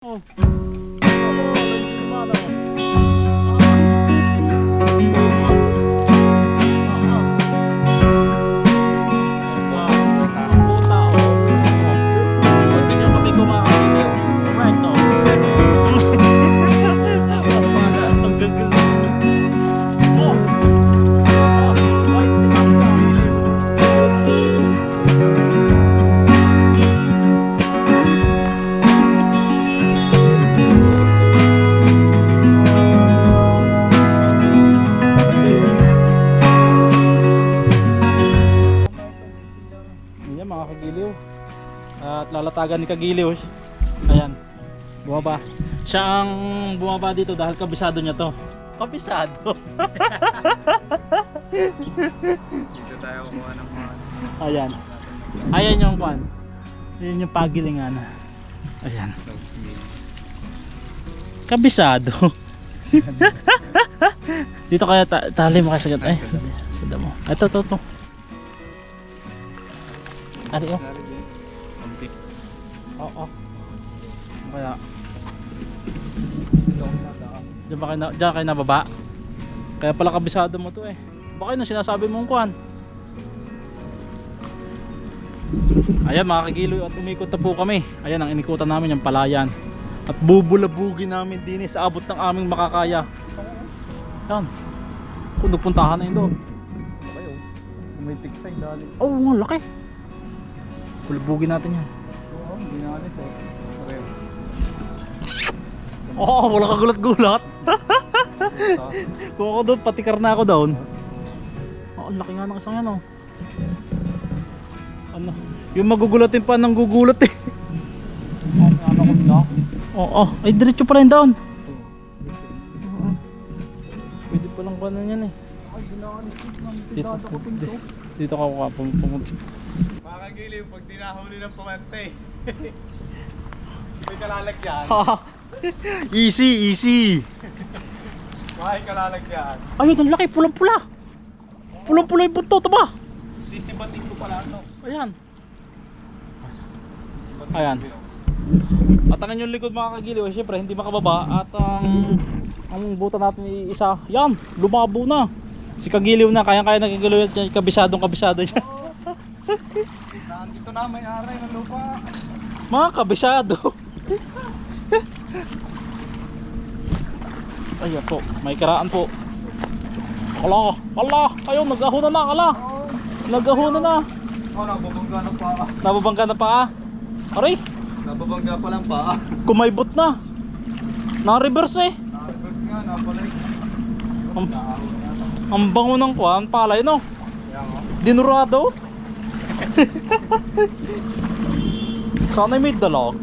Oh. Mga kagiliw at lalatagan ni Kagiliw. Ayan, bumaba siya, ang bumaba dito dahil kabisado niya to. Kabisado. Dito tayo kumuha ng mga Ayan, ayan yung kwan, ayan yung pagilingan. Ayan, kabisado. Dito kaya tali mo kasagat. Ay, sada mo. Ito. Ari oh. Oo. Kaya diyan kayo nababa. Kaya pala kabisado mo to eh. Baka yun ang sinasabi mong kuhan. Ayan mga Kagiliw, at umikot na po kami. Ayan ang inikutan namin, yung palayan. At bubulabugin namin din sa abot ng aming makakaya. Yan. Kung nagpuntahan na yun doon. kayo. May tiksay dali. Oh, ang laki. Bulabugin natin yan. Oo, hindi na alis eh. Pareho. Oo, wala kagulat-gulat. Kung ako doon, patikar na ako doon. Ang laki nga ng isang yan oh. Ano? Yung magugulatin pa nang gugulat eh. Ano ko na? Oo, ay diretso pa rin doon. Pwede palang kanan yan eh. Ay, dinaalis ng Dito, pidada ko pinto. dito ka pumunta. Mga Kagiliw, pag dinahuli ng pamante, may kalalagyan. Easy. May kalalagyan. Ayun, ang laki, pulang-pula. Pulang-pula yung buntot, ba? Sisibating ko pala ito. Ayan. Ayan. At ang yung likod mga Kagiliw, syempre hindi makababa. At ang buta natin isa, yan, lumabo na. Si Kagiliw na, kaya na Kagiliw at kabisado niya. Nandito na, may aray ng lupa. Mga kabisado. Ayan po, may karaan po. Ala, ayun, nagahuna na, nagahuna na. Oh, nababangga ng paa. Nababangga na pa. Aray, Nababangga pa lang paa. kumaybot na. Na-reverse eh. Nakareverse nga, napalay. Ang bango ng kuwan, palay no. Kaya nga. Dinurado. Sana may dalag.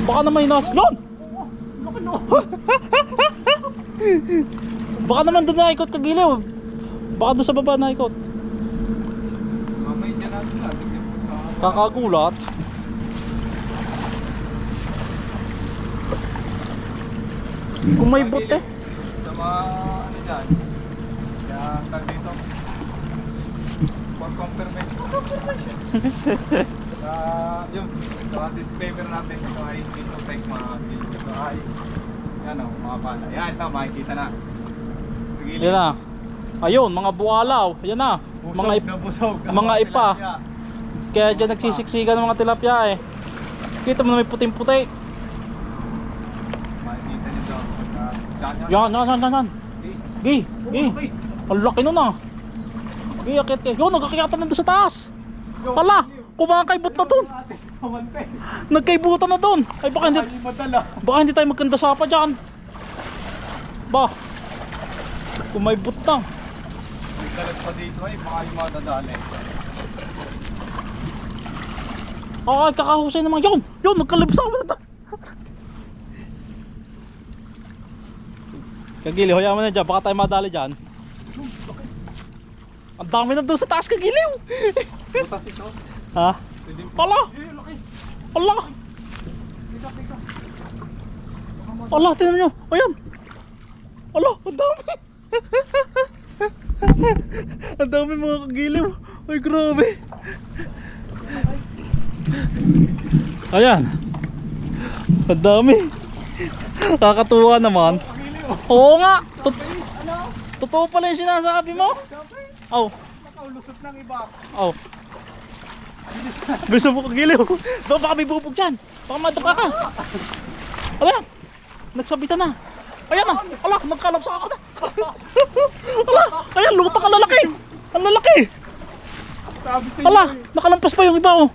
Baka na may yun! Laki no. Baka naman doon naikot Kagiliw. Baka doon sa baba naikot. Mamay dyan natin natin. Kakagulat. Kung may bot eh. Sa mga ano dyan. Kaya tag dito. For confirmation. Yun. Sa disclaimer natin. Ito ay Disotech mga fish. Ito ay yan o, mga pala. Yan, ito makikita na. Yan na. Ayun, mga buwalaw. Yan na. Busog. mga ipa. Kaya dyan nagsisiksikan ng mga tilapia eh. Kita mo na may puting-puti. Makikita nito. Yan. Gi. Ang laki nun ah. Gi, akit eh. Yun, nagkakiyatan na doon sa taas. Pala, kumakaibot na doon. Nagkaibutan na doon. Ay baka hindi tayo magkandasa pa dyan. Ba, kumaibot na. May dalag pa dito ay baka yung mga dadali. Ay, kakahusay naman. Yun, nagkalibsama na doon. Kagiliw, hayaan mo na dyan. Baka tayo madali dyan. Ang dami na doon sa taas, Kagiliw. Butas ito. Ha? Ala! Laki. Ala! Tika. Ala, tingnan nyo. Ayan. Ala, ang dami. Ang dami mga Kagiliw. Ay, grabe. Ayan. Ang dami. Kakatuwa naman. Oo nga. Totoo pala yung sinasabi mo. Oh. Nakaulusot ng iba. Oh. Gusto mo kagiliw. Doon baka may bubog dyan. Baka madapa ka. Ala, nagsabitan na. Ayan na. Ala, nagkalapsa ako na. Ala, ayan, lutang ang lalaki. Ang lalaki. Sabi sa Ala, nakalampas pa yung iba oh.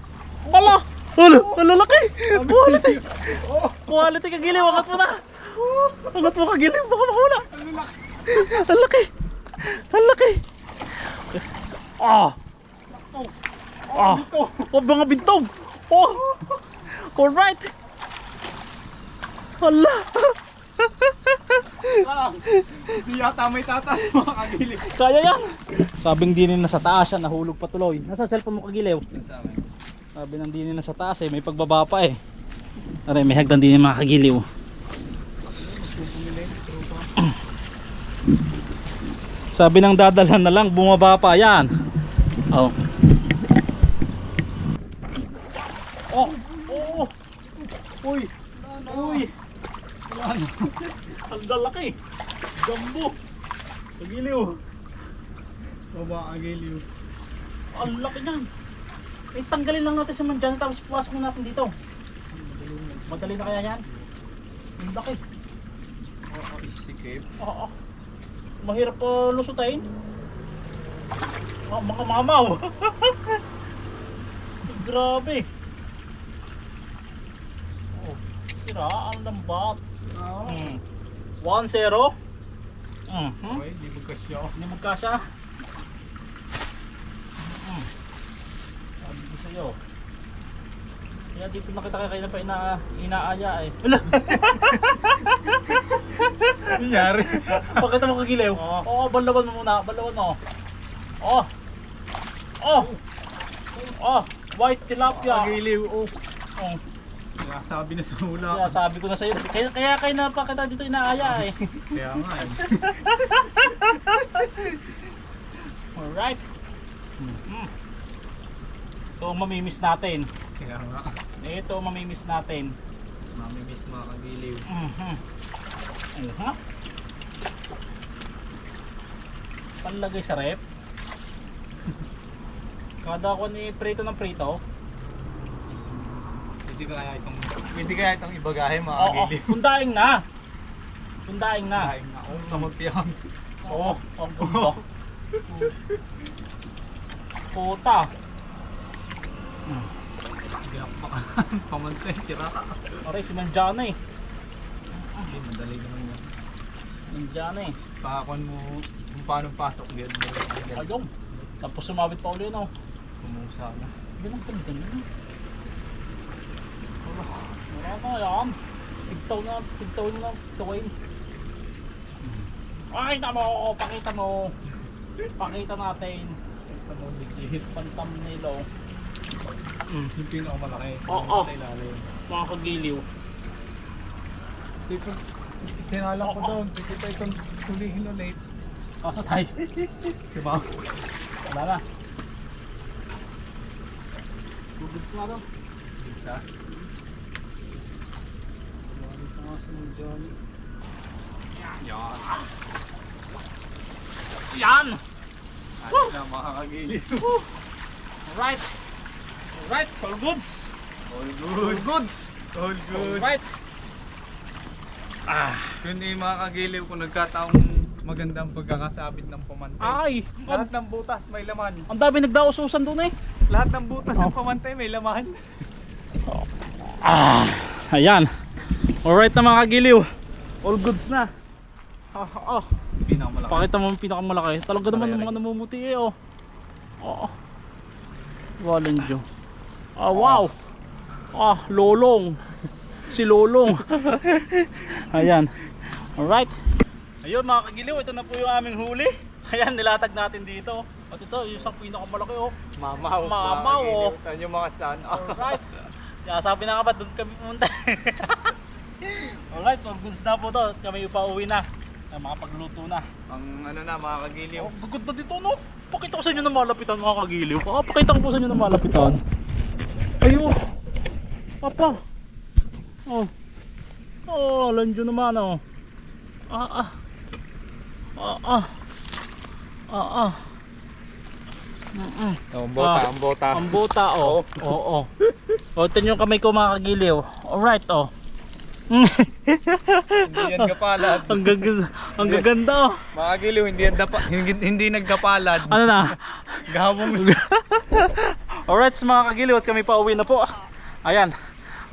Ala, ala, ang lalaki. Quality. Quality kagiliw, angat mo na. Angat mo kagiliw, baka makahula. Ang laki. Ang laki. Ah. Ah. Oh, mga bintog. Oh. Alright. Hala. Hindi yata may tatas mga kagiliw. Kaya yan. Sabing dinin na sa taas yan, nahulog pa tuloy. Nasa cellphone mo kagiliw? Sabi ng dinin na sa taas eh, may pagbaba pa eh. Aray, may hagdan din yung mga kagiliw. Sabi ng dadalhan na lang, bumaba pa yan. Oh. Oh, oh. Uy. Uy. Ang lalaki. Gambo. Kagiliw. Baba kagiliw. Ang laki niyan. Eh, tanggalin lang natin sa mandyan tapos puwasok na natin dito. Madali na kaya yan? Ang laki. Oo, isikip. Oo. Mahirap pa lusutain. Baka mamaw. Grabe. Oh, sira ang lambat. 1-0. Okay, di magkasya. Hindi magkasya. Sabi ko sa'yo. Kaya dito nakita kayo na pa inaaya eh. Nangyari. Pakita mo kagiliw. Oo, balawan mo muna. Balawan mo. Oh. Oh. Oh, white tilapia. Kagiliw. Oh. Oh. Sabi na sa hula. Kaya sabi ko na sa'yo. Kaya kayo na pakita dito inaaya eh. Kaya nga eh. Alright. Ito ang mamimiss natin. Kaya nga. Ito ang mamimiss natin. Mamimiss mga kagiliw. Panlagay sa rep. Kada ako ni prito ng prito. Hindi kaya itong ibagahe mga Oo, kagiliw. pundaing na. Pundaing na. Kain na. Oh, kamagpiyang. Oo, ang ganda. Puta. Hindi ako pamantay. Sira ka. Aray, si Manjana eh. Hindi, madali naman yan. Manjana eh. Pakakon mo kung paano pasok. Ayong. Tapos sumabit pa uli no. Kumusa na. Ganun ganda na. Wala na yan. Tigtaw na, tawin. Pakita mo, pakita mo. Pakita natin. Ito mo, bigihit. Pantam nilo. Yung pinakamalaki. Oo. Sa ilalim. Mga kagiliw. Dito, istinalang ko doon. Dito itong tulihin ulit. Kaso tayo. Diba? Wala na. Bubigs na daw. Isa. Yan. Yan! Ayos na mga kagiliw. Alright. Alright, all goods. All good. Goods. All good. Alright. Yun yung mga kagiliw kung nagkataong magandang pagkakasabit ng pamantay. Ay! Lahat ng butas may laman. Ang dami nagdaosusan doon eh. Lahat ng butas ng pamantay may laman. Ayan. Alright na mga kagiliw. All goods na. Pinakamalaki. Pakita mo yung pinakamalaki. Talaga naman yung mga namumuti eh oh. Oo. Walenjo. Wow. Lolong. Si Lolong. Ayan. Alright. Ayun mga kagiliw, ito na po yung aming huli. Ayan, nilatag natin dito. At ito, yung isang pinakamalaki oh. Mamaw. Mamaw, oh. Ito yung mga tiyan. Alright. Kaya sabi na nga ba, doon kami pumunta. Alright, so goods na po to. Kami upauwi na. Makapagluto na. Ang ano na mga kagiliw. Oh, gaganda dito no. Pakita ko sa inyo ng malapitan mga kagiliw. Pakita ko po sa inyo ng malapitan. Ayun. Papa. Oh. Oh, lanjo naman oh. Ah, ah. Ah, ah. Ah, ah. Ang bota, Ah, ang bota. Ang buta oh. Oo. Oh, tingnan yung kamay ko mga kagiliw. Alright oh. Hindi yan kapalad. Ang gaganda oh. Mga giliw, hindi nagkapalad. Ano na? Gabong. Alright mga kagiliw at kami pa uwi na po. Ayan.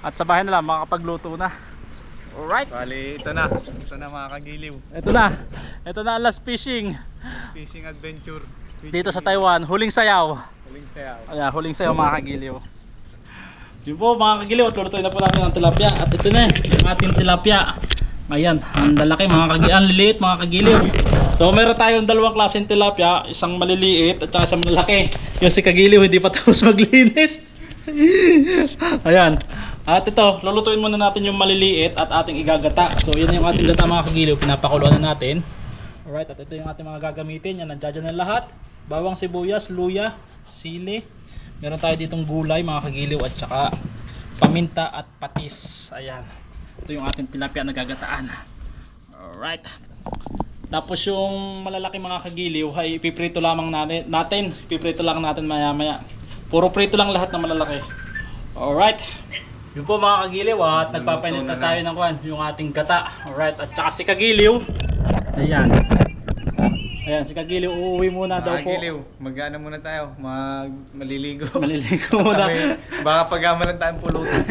At sa bahay na lang makakapagluto na. Alright. Bali, ito na. Ito na mga kagiliw. Ito na. Ito na ang last fishing. Fishing adventure. Dito sa Taiwan, huling sayaw. Huling sayaw. Ayan, huling sayaw mga kagiliw. Yun po mga kagiliw, at lulutuin na po natin ang tilapia. At ito na yung ating tilapia. Ayan, ang lalaki mga kagiliw, ang liliit mga kagiliw. So meron tayong dalawang klaseng tilapia, isang maliliit at saka isang malaki. Yung si kagiliw hindi pa tapos maglinis. Ayan. At ito, lulutuin muna natin yung maliliit at ating igagata. So yan yung ating gata mga kagiliw, pinapakuluan na natin. Alright, at ito yung ating mga gagamitin. Yan, nandiyan na lahat. Bawang sibuyas, luya, sili. Meron tayo ditong gulay mga kagiliw at saka paminta at patis. Ayan. Ito yung ating tilapia na gagataan. Alright. Tapos yung malalaki mga kagiliw ay ipiprito lamang natin. Ipiprito lang natin maya maya. Puro prito lang lahat ng malalaki. Alright. Yun po mga kagiliw at nagpapainit na tayo ng kwan, yung ating gata. Alright. At saka si kagiliw. Ayan. Ayan, si kagiliw uuwi muna daw po. Kagiliw, mag-ano muna tayo, maliligo. Maliligo muna. Baka pag-amalan tayong pulutan.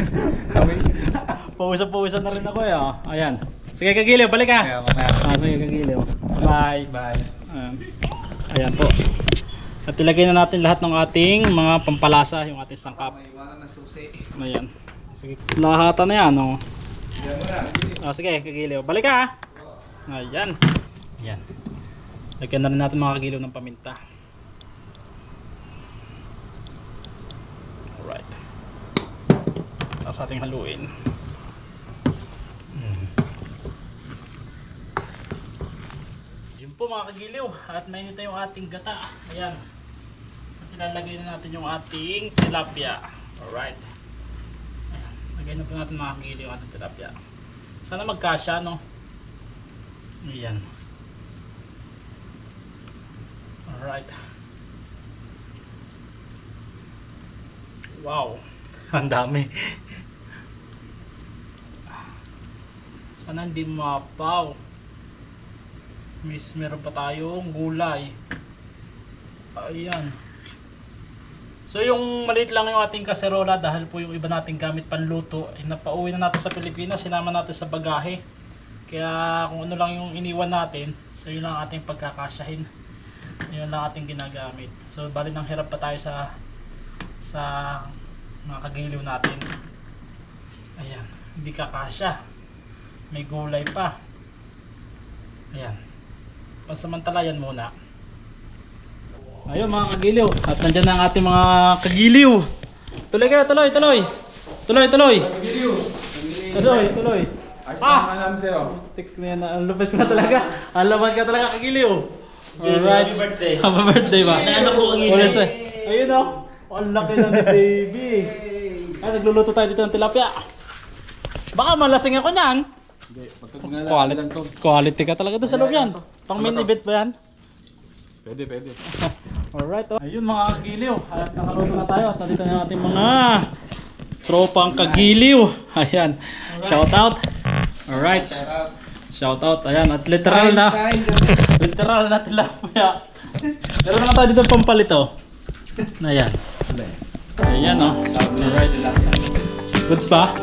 Pawisan na rin ako eh. Oh. Ayan. Sige kagiliw, balik ka. Kaya mamaya. Sige kagiliw. Bye. Bye. Ayan po. At ilagay na natin lahat ng ating mga pampalasa, yung ating sangkap. May iwanan ng susi. Ayan. Sige, lahatan na yan. Oh. Diyan mo na. Sige kagiliw, balik ka. Ayan. Ayan. Lagyan na rin natin mga kagiliw ng paminta. Alright. Tapos ating haluin. Yun po mga kagiliw. At mainit na yung ating gata. Ayan. At ilalagay na natin yung ating tilapia. Alright. Ayan. Lagay na po natin mga kagiliw yung ating tilapia. Sana magkasya no. Ayan. Alright. Wow. Ang dami. Sana hindi mapaw. Meron pa tayong gulay. Ayan. So yung maliit lang yung ating kaserola dahil po yung iba nating gamit panluto ay napauwi na natin sa Pilipinas, sinama natin sa bagahe. Kaya kung ano lang yung iniwan natin, so yun lang ating pagkakasyahin. Yun lang ating ginagamit. So bali nang hirap pa tayo sa mga kagiliw natin. Ayan, hindi kakasya. May gulay pa. Ayan. Pansamantala yan muna. Ayun mga kagiliw. At nandyan na ang ating mga kagiliw. Tuloy kayo, tuloy. Tuloy. Alam sa'yo. Tikman na, ang lupit na talaga. Ang lupit ka talaga kagiliw. Alright. Happy birthday. Happy birthday ba? Naanak ko kagiliw. Ayun o. Ang laki na ni baby. Ay, nagluluto tayo dito ng tilapia. Baka malasing ako niyan. Quality ka talaga doon sa loob yan. Pang main event ba yan? Pwede. Alright, oh. Ayun mga kagiliw. At nakaluto na tayo. At nandito na natin mga tropang kagiliw. Ayan. Shout out. Alright. Shout out. Ayan. At literal na tilapia. Meron na tayo dito pampalito. Ayan. Ayan oh. Alright. Goods ba?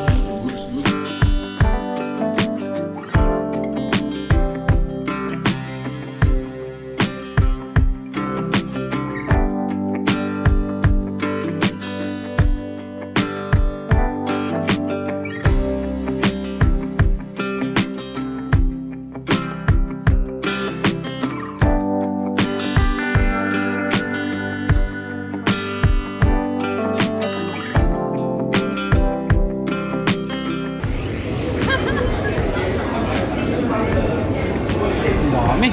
Dami.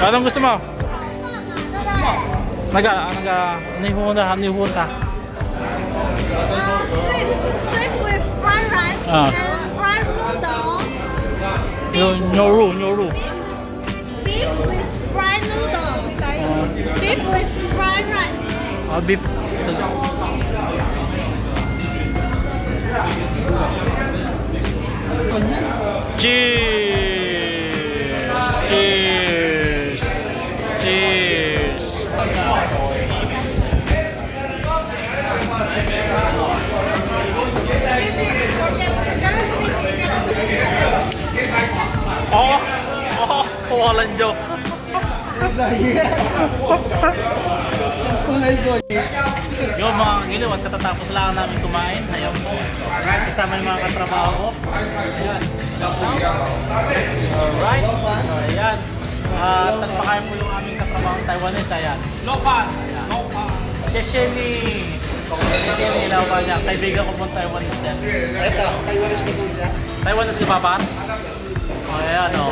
Anong gusto mo? Nihunta. Shrimp with fried rice Ah. and fried noodle. Nyoru. Beef with fried noodle. Beef with fried rice. Beef. Cheers. Walang joke. Yung mga giliw at katatapos lang namin kumain. Ayaw mo. Kasama yung mga katrabaho ko. Ayan. Alright. So, ayan. Tagpakain po yung aming katrabaho Taiwanese. Ayan. Lopan. Shesheni. Ilawan niya. Kaibigan ko po Taiwanese yan. Ito, Taiwanese ko po siya. Taiwanese ka pa pa? Ayan o.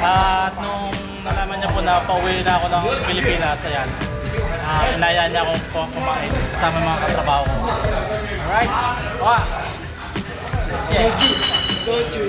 At nung nalaman niya po na pauwi na ako ng Pilipinas, ayan. Inaya niya akong kumain kasama yung mga katrabaho ko. Alright? Soju.